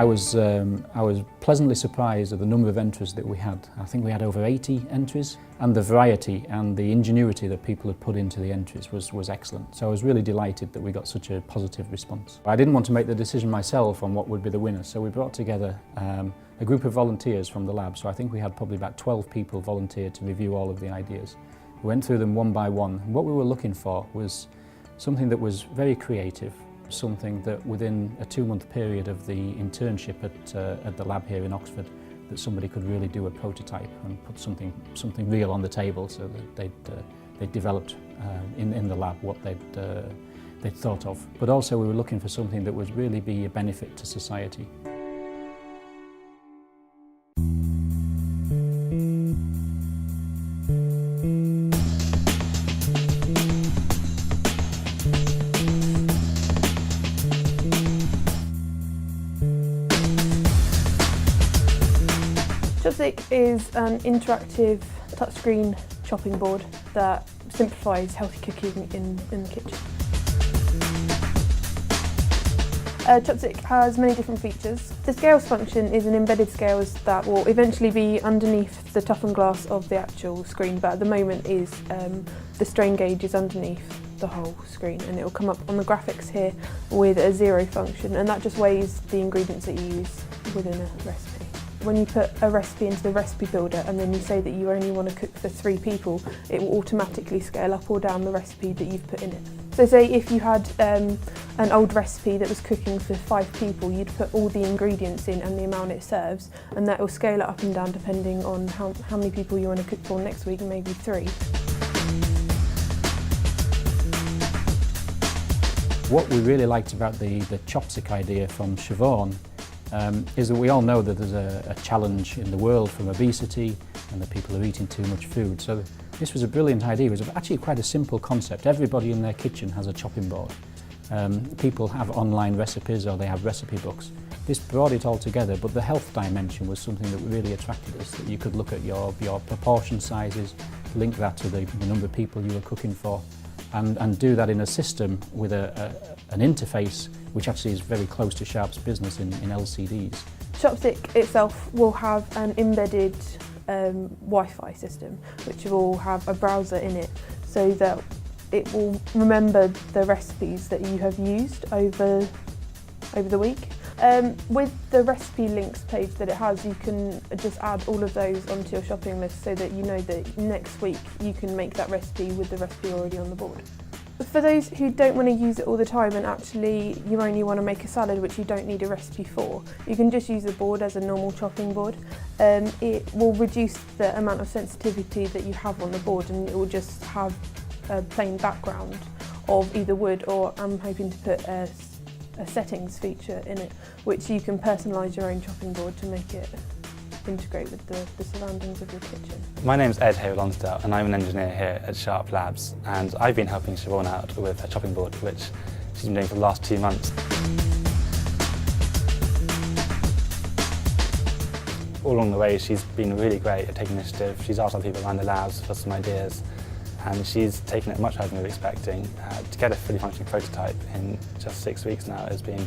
I was pleasantly surprised at the number of entries that we had. I think we had over 80 entries, and the variety and the ingenuity that people had put into the entries was excellent. So I was really delighted that we got such a positive response. I didn't want to make the decision myself on what would be the winner, so we brought together a group of volunteers from the lab. So I think we had probably about 12 people volunteer to review all of the ideas. We went through them one by one. What we were looking for was something that was very creative, something that within a 2-month period of the internship at the lab here in Oxford, that somebody could really do a prototype and put something real on the table, so that they'd developed in the lab what they'd thought of. But also we were looking for something that would really be a benefit to society. Chop Syc is an interactive touchscreen chopping board that simplifies healthy cooking in the kitchen. Chop Syc has many different features. The scales function is an embedded scales that will eventually be underneath the toughened glass of the actual screen, but at the moment is the strain gauge is underneath the whole screen, and it will come up on the graphics here with a 0 function, and that just weighs the ingredients that you use within a recipe. When you put a recipe into the recipe builder and then you say that you only want to cook for 3 people, it will automatically scale up or down the recipe that you've put in it. So say if you had an old recipe that was cooking for 5 people, you'd put all the ingredients in and the amount it serves, and that will scale it up and down depending on how many people you want to cook for next week, maybe 3. What we really liked about the Chop Syc idea from Siobhan is that we all know that there's a challenge in the world from obesity and that people are eating too much food. So this was a brilliant idea. It was actually quite a simple concept. Everybody in their kitchen has a chopping board. People have online recipes or they have recipe books. This brought it all together, but the health dimension was something that really attracted us, that you could look at your proportion sizes, link that to the number of people you were cooking for, and do that in a system with an interface which actually is very close to Sharp's business in LCDs. Chop Syc itself will have an embedded Wi-Fi system which will have a browser in it, so that it will remember the recipes that you have used over the week. With the recipe links page that it has, you can just add all of those onto your shopping list so that you know that next week you can make that recipe with the recipe already on the board. For those who don't want to use it all the time and actually you only want to make a salad which you don't need a recipe for, you can just use the board as a normal chopping board. It will reduce the amount of sensitivity that you have on the board, and it will just have a plain background of either wood, or I'm hoping to put a settings feature in it, which you can personalise your own chopping board to make it integrate with the surroundings of your kitchen. My name's Ed Hayward-Lonsdale and I'm an engineer here at Sharp Labs, and I've been helping Siobhan out with her chopping board, which she's been doing for the last 2 months. All along the way she's been really great at taking initiative. She's asked other people around the labs for some ideas, and she's taken it much higher than we were expecting. To get a fully functioning prototype in just 6 weeks now has been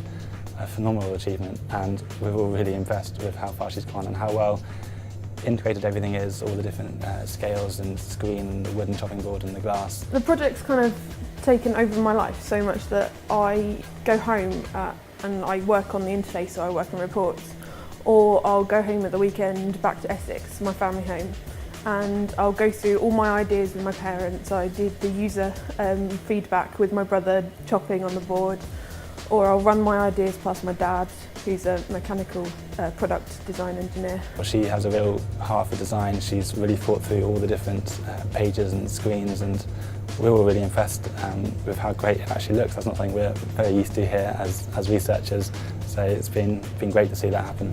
a phenomenal achievement, and we're all really impressed with how far she's gone and how well integrated everything is, all the different scales and screen and the wooden chopping board and the glass. The project's kind of taken over my life so much that I go home and I work on the interface, so I work on reports, or I'll go home at the weekend back to Essex, my family home, and I'll go through all my ideas with my parents. I did the user feedback with my brother chopping on the board, or I'll run my ideas past my dad, who's a mechanical product design engineer. She has a real heart for design. She's really thought through all the different pages and screens, and we're all really impressed with how great it actually looks. That's not something we're very used to here as researchers, so it's been great to see that happen.